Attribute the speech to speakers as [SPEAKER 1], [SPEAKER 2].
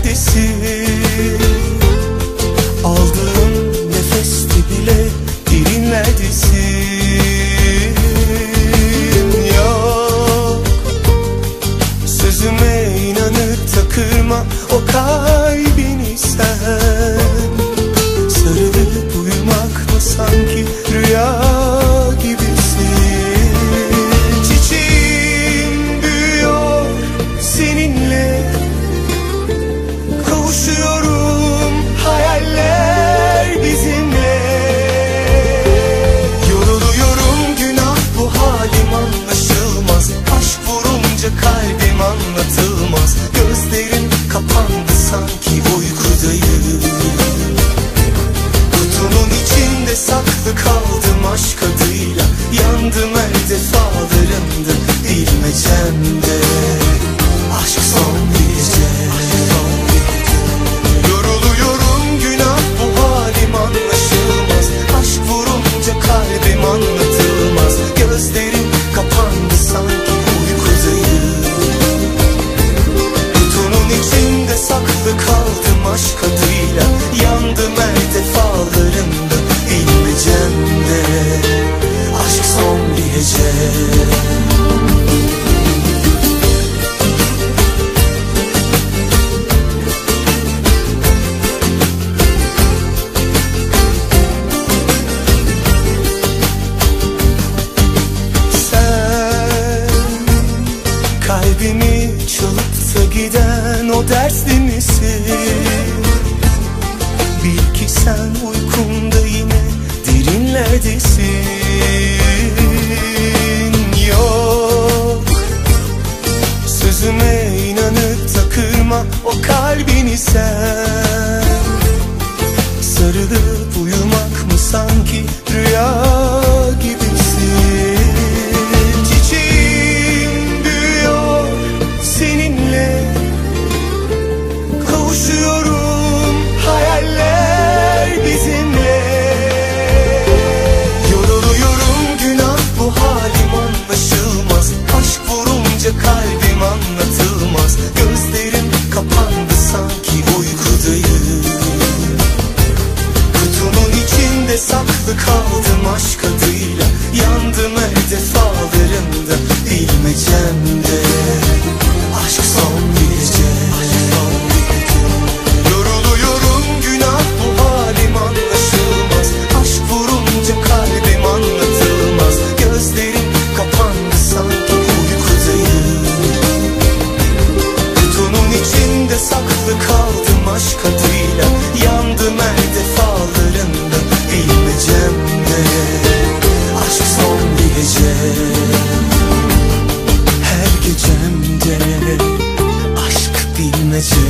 [SPEAKER 1] neredesin? Aldığım nefeste bile derinlerdesin. Yok, sözüme inanıp takırma o kalbini sen. Sarılıp uyumak mı sanki rüya gibisin. Çiçeğim büyüyor seninle, kavuşuyorum hayaller bizimle. Yoruluyorum günah bu halim anlaşılmaz. Aşk vurunca kalbim anlatılmaz. Gözlerim kapandı sanki uykudayım. Kutunun içinde saklı kaldım aşk adıyla. Yandım her defalarında bilmecemde. Aşk son gece. Yoruluyorum günah bu halim anlaşılmaz. Aşk vurunca kalbim anlatılmaz. Gözlerim kapandı sanki uykudayım. Kutunun içinde saklı kaldım aşk adıyla. Yandım her defalarında bilmecemde. Aşk son bir gece. Kalbimi çalıp da giden o dertli misin? Bil ki sen uykunda yine derinlerdesin. Yok, sözüme inanıp takırma o kalbini sen. Sarılıp uyumak mı sanki rüya gibisin. Çiçeğim büyüyor seninle, kavuşuyorum hayaller bizimle. Yoruluyorum günah bu halim anlaşılmaz. Aşk vurunca kalbim anlatılmaz. Gözlerim kapandı sanki uykudayım. Kutunun içinde saklı kaldım aşk adıyla. Yandım her defalarında bilmecemde. Aşk son bir gece. Yoruluyorum günah bu halim anlaşılmaz. Aşk vurunca kalbim anlatılmaz. Gözlerim kapandı sanki uykudayım. Kutunun içinde saklı kaldım aşk adıyla. Yandım her defalarında bilmecemde. Aşk son bir gece. Her gecemde aşk bilmece.